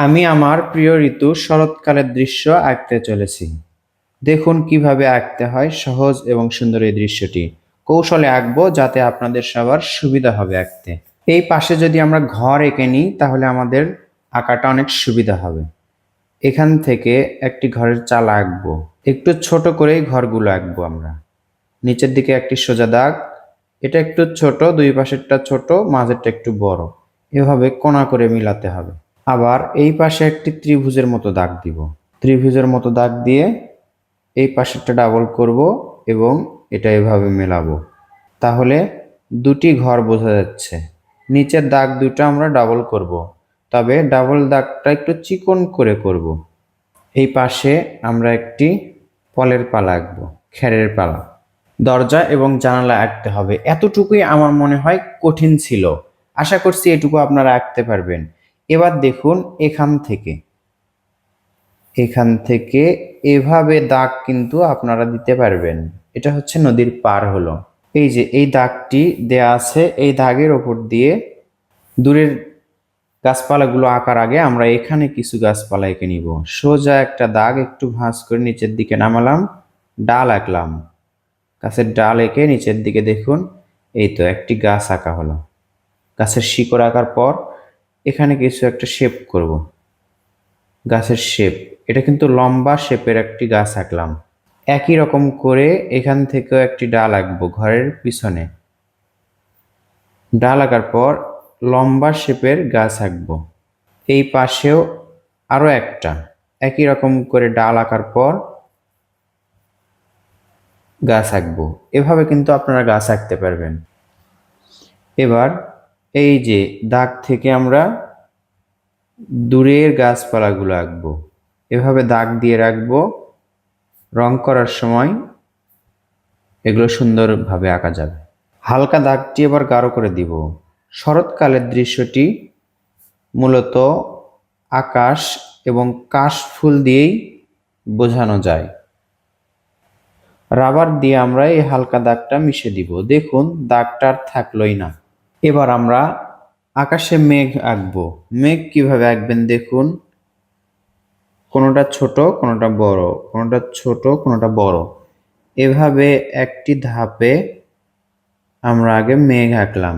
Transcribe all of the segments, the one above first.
আমি আমার প্রিয় ঋতু শরৎকালের দৃশ্য আঁকতে চলেছি। দেখুন কিভাবে আঁকতে হয় সহজ এবং সুন্দর এই দৃশ্যটি। কৌশলে আঁকবো যাতে আপনাদের সবার সুবিধা হবে আঁকতে। এই পাশে যদি আমরা ঘর এঁকে নিই তাহলে আমাদের আঁকাটা অনেক সুবিধা হবে। এখান থেকে একটি ঘরের চাল আঁকবো। একটু ছোট করেই ঘরগুলো আঁকবো আমরা। নিচের দিকে একটি সোজা দাগ, এটা একটু ছোট, দুই পাশেরটা ছোট, মাঝেরটা একটু বড়। এভাবে কোণা করে মিলাতে হবে। আবার এই পাশে একটি ত্রিভুজের মতো দাগ দিব। ত্রিভুজের মতো দাগ দিয়ে এই পাশেরটা ডাবল করব এবং এটা এভাবে মেলাবো। তাহলে দুটি ঘর বোঝা যাচ্ছে। নিচের দাগ দুটো আমরা ডাবল করব, তবে ডাবল দাগটা একটু চিকন করে করব। এই পাশে আমরা একটি ফলের পালা আঁকবো, খেরের পালা। দরজা এবং জানালা আঁকতে হবে। এতটুকুই আমার মনে হয় কঠিন ছিল। আশা করছি এটুকু আপনারা আঁকতে পারবেন। এবার দেখুন এখান থেকে এভাবে দাগ কিন্তু আপনারা দিতে পারবেন। এটা হচ্ছে নদীর পার হলো। এই যে এই দাগটি দেয়া আছে, এই দাগের ওপর দিয়ে দূরের গাছপালাগুলো আঁকার আগে আমরা এখানে কিছু গাছপালা এঁকে নিব। সোজা একটা দাগ একটু ভাঁজ করে নিচের দিকে নামালাম, ডাল আঁকলাম। গাছের ডাল এঁকে নিচের দিকে দেখুন, এই তো একটি গাছ আঁকা হলো। গাছের শিকড় আঁকার পর এখানে কিছু একটা শেপ করব। গাছের শেপ, এটা কিন্তু লম্বা শেপের একটি গাছ আঁকলাম। একই রকম করে এখান থেকেও একটি ডাল আঁকবো ঘরের পিছনে। ডাল আঁকার পর লম্বা শেপের গাছ আঁকবো। এই পাশেও আরো একটা একই রকম করে ডাল আঁকার পর গাছ আঁকবো। এভাবে কিন্তু আপনারা গাছ আঁকতে পারবেন। এবার এই যে দাগ থেকে আমরা দূরের গাছপালাগুলো আঁকবো। এভাবে দাগ দিয়ে রাখবো। রং করার সময় এগুলো সুন্দরভাবে আঁকা যাবে। হালকা দাগটি এবার গাঢ় করে দিব। শরৎকালের দৃশ্যটি মূলত আকাশ এবং কাশফুল দিয়েই বোঝানো যায়। রাবার দিয়ে আমরা এই হালকা দাগটা মিশিয়ে দিব। দেখুন দাগটা আর থাকলোই না। এবার আমরা আকাশে মেঘ আঁকবো। মেঘ কিভাবে আঁকবেন দেখুন, কোনোটা ছোট কোনোটা বড়, কোনোটা ছোট কোনোটা বড়, এভাবে একটি ধাপে আমরা আগে মেঘ আঁকলাম।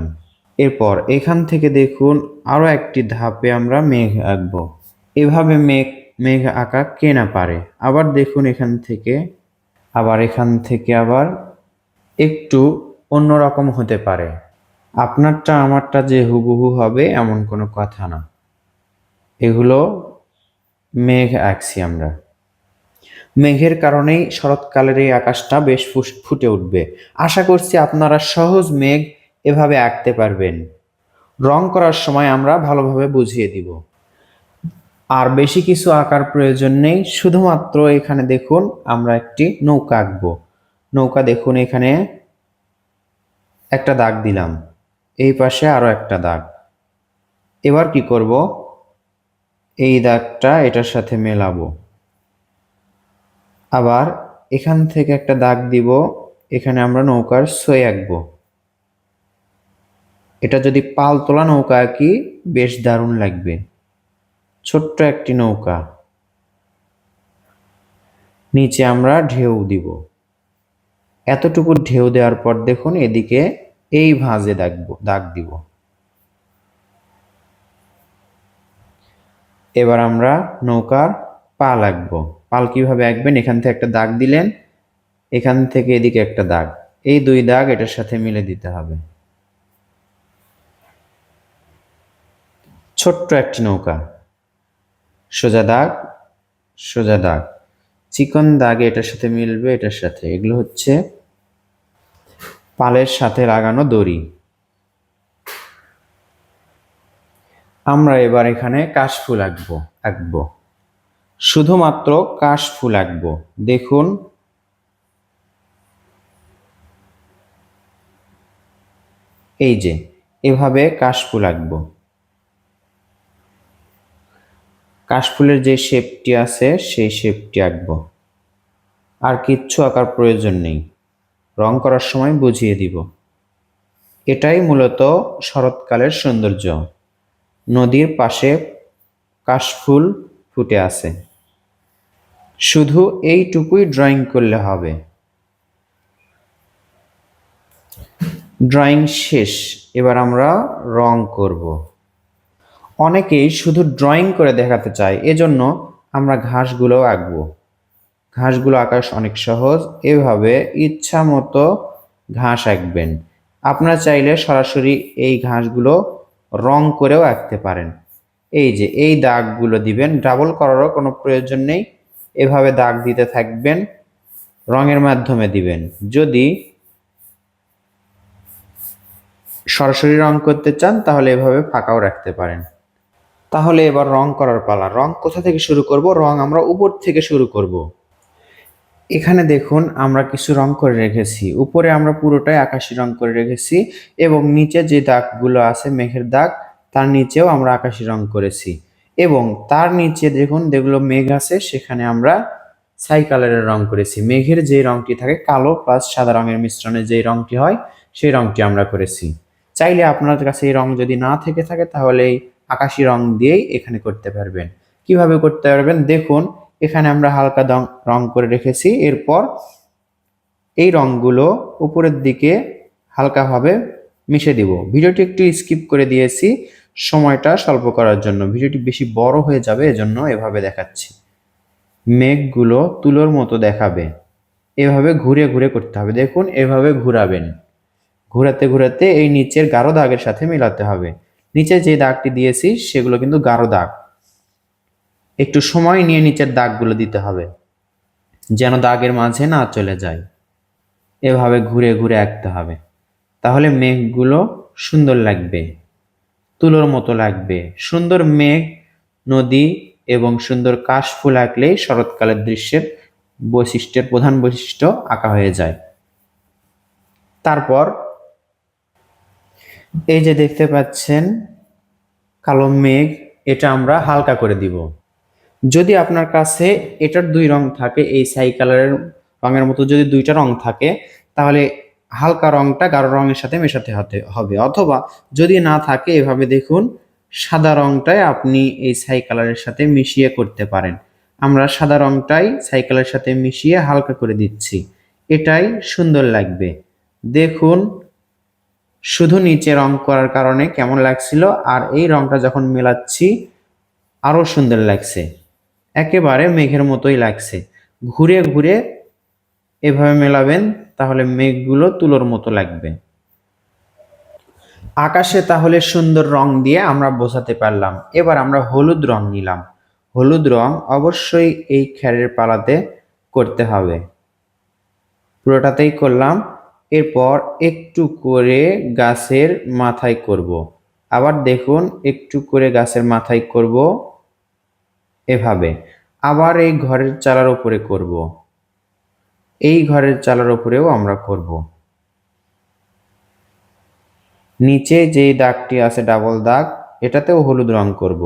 এরপর এখান থেকে দেখুন আরো একটি ধাপে আমরা মেঘ আঁকবো। এভাবে মেঘ আঁকা কে না পারে। আবার দেখুন এখান থেকে আবার একটু অন্যরকম হতে পারে। আপনারটা আমারটা যে হুবহু হবে এমন কোনো কথা না। এগুলো মেঘ আঁকছি আমরা। মেঘের কারণেই শরৎকালের এই আকাশটা বেশ ফুটে উঠবে। আশা করছি আপনারা সহজ মেঘ এভাবে আঁকতে পারবেন। রং করার সময় আমরা ভালোভাবে বুঝিয়ে দিব। আর বেশি কিছু আঁকার প্রয়োজন নেই, শুধুমাত্র এখানে দেখুন আমরা একটি নৌকা আঁকবো। নৌকা দেখুন, এখানে একটা দাগ দিলাম, এই পাশে আরো একটা দাগ। এবার কি করব, এই দাগটা এটার সাথে মেলাবো। আবার এখান থেকে একটা দাগ দিব, এখানে আমরা নৌকার সই আঁকবো। এটা যদি পাল তোলা নৌকা আঁকি বেশ দারুণ লাগবে। ছোট্ট একটি নৌকা, নিচে আমরা ঢেউ দিব। এতটুকু ঢেউ দেওয়ার পর দেখুন এদিকে এই ভাঁজে দাগ দিব। এবার আমরা নৌকার পাল আঁকবো। পাল কিভাবে আঁকবেন, এখান থেকে একটা দাগ দিলেন, এখান থেকে এদিকে একটা দাগ, এই দুই দাগ এটার সাথে মিলে দিতে হবে। ছোট্ট একটি নৌকা, সোজা দাগ সোজা দাগ, চিকন দাগ এটার সাথে মিলবে, এটার সাথে। এগুলো হচ্ছে পালের সাথে লাগানো দড়ি। আমরা এবার এখানে কাশফুল আঁকবো। শুধুমাত্র কাশফুল আঁকবো। দেখুন এই যে এভাবে কাশফুল আঁকবো। কাশফুলের যে শেপটি আছে সেই শেপটি আঁকবো। আর কিচ্ছু আঁকার প্রয়োজন নেই, রং করার সময় বুঝিয়ে দিব। এটাই মূলত শরৎকালের সৌন্দর্য। নদীর পাশে কাশফুল ফুটে আছে। শুধু এইটুকুই ড্রয়িং করলে হবে। ড্রয়িং শেষ, এবার আমরা রং করব। অনেকেই শুধু ড্রয়িং করে দেখাতে চায়, এজন্য আমরা ঘাসগুলোও আঁকবো। ঘাসগুলো আঁকা অনেক সহজ। এভাবে ইচ্ছা মতো ঘাস আঁকবেন। আপনারা চাইলে সরাসরি এই ঘাসগুলো রং করেও আঁকতে পারেন। এই যে এই দাগগুলো দিবেন, ডাবল করারও কোনো প্রয়োজন নেই। এভাবে দাগ দিতে থাকবেন, রঙের মাধ্যমে দিবেন। যদি সরাসরি রং করতে চান তাহলে এভাবে ফাঁকাও রাখতে পারেন। তাহলে এবার রং করার পালা। রং কোথা থেকে শুরু করব? রং আমরা উপর থেকে শুরু করব। এখানে দেখুন আমরা কিছু রং করে রেখেছি। উপরে আমরা পুরোটাই আকাশি রং করে রেখেছি এবং নিচে যে দাগগুলো আছে মেঘের দাগ, তার নিচেও আমরা আকাশি রং করেছি। এবং তার নিচে দেখুন যেগুলো মেঘ আছে সেখানে আমরা ছাই কালারের রং করেছি। মেঘের যে রংটি থাকে কালো প্লাস সাদা রঙের মিশ্রণে যে রংটি হয় সেই রংটি আমরা করেছি। চাইলে আপনার কাছে এই রং যদি না থেকে থাকে তাহলে এই আকাশি রং দিয়েই এখানে করতে পারবেন। কিভাবে করতে পারবেন দেখুন, এখানে আমরা হালকা রং করে রেখেছি। এরপর এই রংগুলো উপরের দিকে হালকাভাবে মিশে দিব। ভিডিওটি একটু স্কিপ করে দিয়েছি সময়টা স্বল্প করার জন্য। ভিডিওটি বেশি বড় হয়ে যাবে, এজন্য এভাবে দেখাচ্ছি। মেঘগুলো তুলোর মতো দেখাবে, এভাবে ঘুরে ঘুরে করতে হবে। দেখুন এভাবে ঘুরাবেন, ঘুরাতে ঘুরাতে এই নিচের গাঢ় দাগের সাথে মেলাতে হবে। নিচে যে দাগটি দিয়েছি সেগুলো কিন্তু গাঢ় দাগ। একটু সময় নিয়ে নিচের দাগগুলো দিতে হবে যেন দাগের মাঝে না চলে যায়। এভাবে ঘুরে ঘুরে আঁকতে হবে, তাহলে মেঘগুলো সুন্দর লাগবে, তুলোর মতো লাগবে। সুন্দর মেঘ, নদী এবং সুন্দর কাশফুল আঁকলেই শরৎকালের দৃশ্যের বৈশিষ্ট্যের প্রধান বৈশিষ্ট্য আঁকা হয়ে যায়। তারপর এই যে দেখতে পাচ্ছেন কালো মেঘ, এটা আমরা হালকা করে দিব। যদি আপনার কাছে এটার দুই রং থাকে, এই ছাই কালারের রঙের মতো যদি দুইটা রং থাকে তাহলে হালকা রংটা গাঢ় রঙের সাথে মেশাতে হবে। অথবা যদি না থাকে এভাবে দেখুন সাদা রংটাই আপনি এই ছাই কালারের সাথে মিশিয়ে করতে পারেন। আমরা সাদা রংটাই ছাই কালারের সাথে মিশিয়ে হালকা করে দিচ্ছি, এটাই সুন্দর লাগবে। দেখুন শুধু নিচে রং করার কারণে কেমন লাগছিল, আর এই রংটা যখন মেলাচ্ছি আরো সুন্দর লাগছে, একেবারে মেঘের মতোই লাগছে। ঘুরে ঘুরে এভাবে মেলাবেন, তাহলে মেঘগুলো তুলোর মতো লাগবে। আকাশে তাহলে সুন্দর রং দিয়ে আমরা বোঝাতে পারলাম। এবার আমরা হলুদ রং নিলাম। হলুদ রং অবশ্যই এই খেরের পালাতে করতে হবে, পুরোটাতেই করলাম। এরপর একটু করে গাছের মাথায় করব। আবার দেখুন একটু করে গাছের মাথায় করব এভাবে। আবার এই ঘরের চালার উপরে করব, এই ঘরের চালার উপরেও আমরা করব। নিচে যে দাগটি আছে ডাবল দাগ, এটাতেও হলুদ রং করব।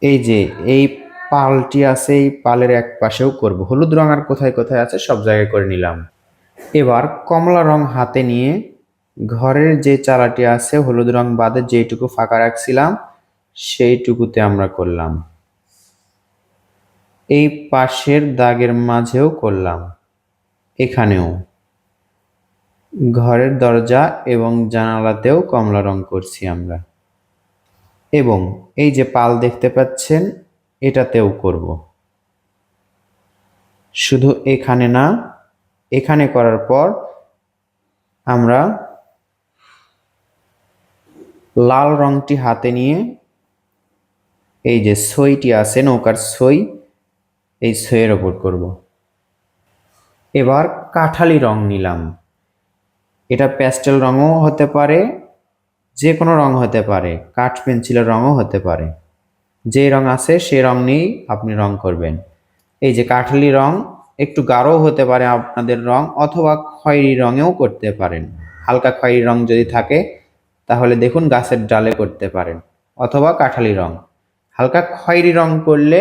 এই যে এই পালটি আছে এই পালের এক পাশেও করব। হলুদ রং আর কোথায় কোথায় আছে সব জায়গায় করে নিলাম। এবার কমলা রং হাতে নিয়ে ঘরের যে চালাটি আছে হলুদ রং বাদে যেটুকু ফাঁকা রাখছিলাম সেইটুকুতে আমরা করলাম। এই পাশের দাগের মাঝেও করলাম, এখানেও ঘরের দরজা এবং জানালাতেও কমলা রং করছি আমরা। এবং এই যে পাল দেখতে পাচ্ছেন এটাতেও করব। শুধু এখানে না, এখানে করার পর আমরা লাল রংটি হাতে নিয়ে এই যে ছইটি আছে নৌকার ছই, এই ছইয়ের ওপর করব। এবার কাঠালি রং নিলাম। এটা প্যাস্টেল রঙও হতে পারে, যে কোনো রং হতে পারে, কাঠ পেন্সিলের রঙও হতে পারে। যে রং আছে সেই রং নিয়েই আপনি রং করবেন। এই যে কাঠালি রং একটু গাঢ়ও হতে পারে আপনাদের রং, অথবা খয়েরি রঙেও করতে পারেন। হালকা খয়েরি রং যদি থাকে তাহলে দেখুন গাছের ডালে করতে পারেন, অথবা কাঠালি রং। হালকা খয়েরি রং করলে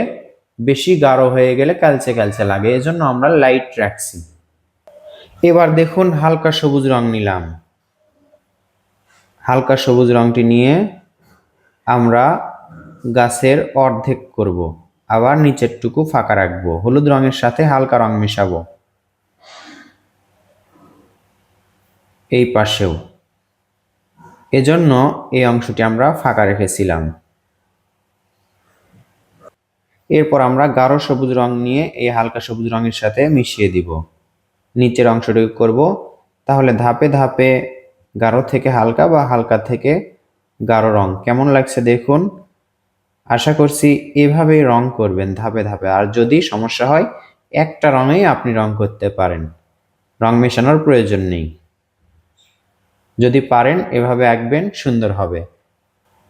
বেশি গাঢ় হয়ে গেলে কালচে কালচে লাগে, এজন্য আমরা লাইট রাখছি। এবার দেখুন হালকা সবুজ রং নিলাম। হালকা সবুজ রংটি নিয়ে আমরা গাছের অর্ধেক করব, আবার নিচেরটুকু ফাঁকা রাখবো। হলুদ রঙের সাথে হালকা রং মেশাবো এই পাশেও, এজন্য এই অংশটি আমরা ফাঁকা রেখেছিলাম। এরপর আমরা গাঢ় সবুজ রং নিয়ে এই হালকা সবুজ রঙের সাথে মিশিয়ে দিব। নিচের অংশটুকু করব, তাহলে ধাপে ধাপে গাঢ় থেকে হালকা বা হালকা থেকে গাঢ় রং কেমন লাগছে দেখুন। আশা করছি এভাবেই রং করবেন ধাপে ধাপে। আর যদি সমস্যা হয় একটা রঙেই আপনি রং করতে পারেন, রং মেশানোর প্রয়োজন নেই। যদি পারেন এভাবে আঁকবেন, সুন্দর হবে।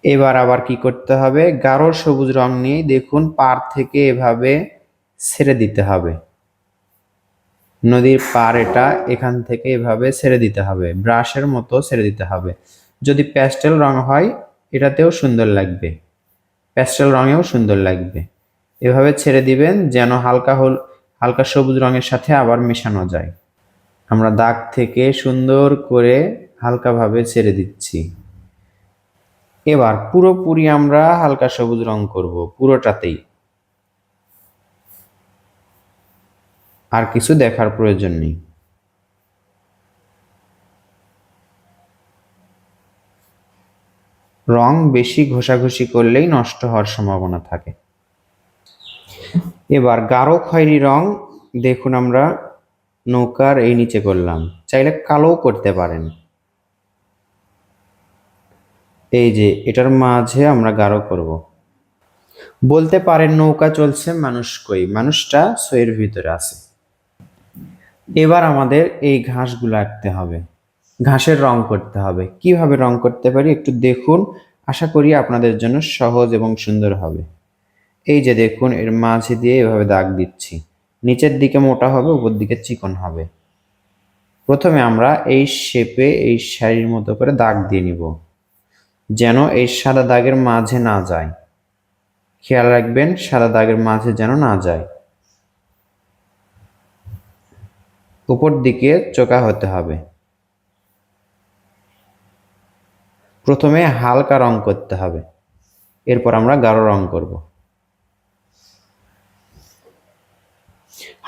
এবার আবার কি করতে হবে, গাঢ় সবুজ রং নিয়ে দেখুন পার থেকে এভাবে ছেড়ে দিতে হবে। নদীর পার এটা, এখান থেকে এভাবে ছেড়ে দিতে হবে, ব্রাশের মতো ছেড়ে দিতে হবে। যদি প্যাস্টেল রং হয় এটাতেও সুন্দর লাগবে, প্যাস্টেল রঙেও সুন্দর লাগবে। এভাবে ছেড়ে দিবেন যেন হালকা সবুজ রঙের সাথে আবার মেশানো যায়। আমরা দাগ থেকে সুন্দর করে হালকাভাবে ছেড়ে দিচ্ছি। এবার পুরোপুরি আমরা হালকা সবুজ রং করব, পুরোটাতেই। আর কিছু দেখার প্রয়োজন নেই। রং বেশি ঘষাঘষি করলেই নষ্ট হওয়ার সম্ভাবনা থাকে। এবার গাঢ় খয়েরি রং দেখুন আমরা নৌকার এই নিচে করলাম, চাইলে কালোও করতে পারেন। এই যে এটার মাঝে আমরা গাঢ় করব। বলতে পারেন নৌকা চলছে, মানুষ কই? মানুষটা সইয়ের ভিতরে আছে। এবার আমাদের এই ঘাসগুলো আঁকতে হবে, ঘাসের রং করতে হবে। কিভাবে রং করতে পারি একটু দেখুন, আশা করি আপনাদের জন্য সহজ এবং সুন্দর হবে। এই যে দেখুন এর মাঝে দিয়ে এভাবে দাগ দিচ্ছি, নিচের দিকে মোটা হবে, উপর দিকে চিকন হবে। প্রথমে আমরা এই শেপে এই শাড়ির মতো করে দাগ দিয়ে নিব, যেন এই সাদা দাগের মাঝে না যায়। খেয়াল রাখবেন সাদা দাগের মাঝে যেন না যায়। উপর দিকে চোকা হতে হবে। প্রথমে হালকা রং করতে হবে, এরপর আমরা গাঢ় রং করব।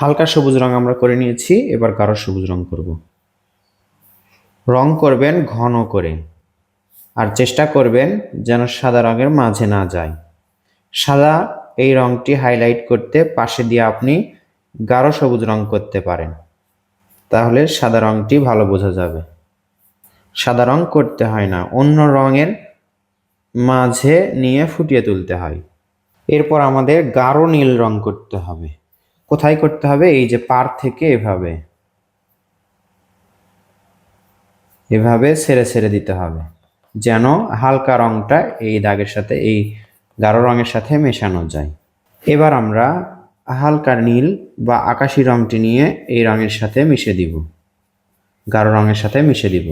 হালকা সবুজ রং আমরা করে নিয়েছি, এবার গাঢ় সবুজ রং করব। রং করবেন ঘন করে, আর চেষ্টা করবেন যেন সাদা রঙের মাঝে না যায়। সাদা এই রংটি হাইলাইট করতে পাশে দিয়ে আপনি গাঢ় সবুজ রং করতে পারেন, তাহলে সাদা রংটি ভালো বোঝা যাবে। সাদা রং করতে হয় না, অন্য রঙের মাঝে নিয়ে ফুটিয়ে তুলতে হয়। এরপর আমাদের গাঢ় নীল রং করতে হবে। কোথায় করতে হবে? এই যে পার থেকে এভাবে এভাবে ছেড়ে ছেড়ে দিতে হবে, যেন হালকা রংটা এই দাগের সাথে এই গাঢ় রঙের সাথে মেশানো যায়। এবার আমরা হালকা নীল বা আকাশি রংটি নিয়ে এই রঙের সাথে মিশে দিব, গাঢ় রঙের সাথে মিশে দিব।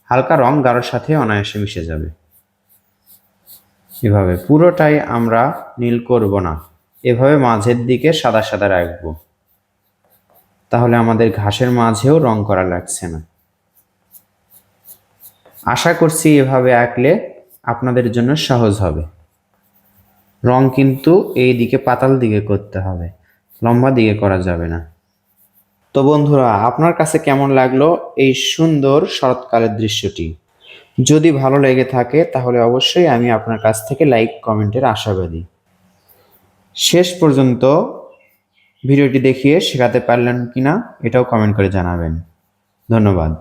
হালকা রং গাঢ়র সাথে অনায়াসে মিশে যাবে। এভাবে পুরোটাই আমরা নীল করব না, এভাবে মাঝের দিকে সাদা সাদা রাখবো, তাহলে আমাদের ঘাসের মাঝেও রং করা লাগছে না। আশা করছি এভাবে আঁকলে আপনাদের জন্য সহজ হবে। রং কিন্তু এই দিকে পাতাল দিকে করতে হবে, লম্বা দিকে করা যাবে না। তো বন্ধুরা, আপনার কাছে কেমন লাগলো এই সুন্দর শরৎকালের দৃশ্যটি? যদি ভালো লেগে থাকে তাহলে অবশ্যই আমি আপনার কাছ থেকে লাইক কমেন্টের আশাবাদী। শেষ পর্যন্ত ভিডিওটি দেখিয়ে শেখাতে পারলেন কিনা এটাও কমেন্ট করে জানাবেন। ধন্যবাদ।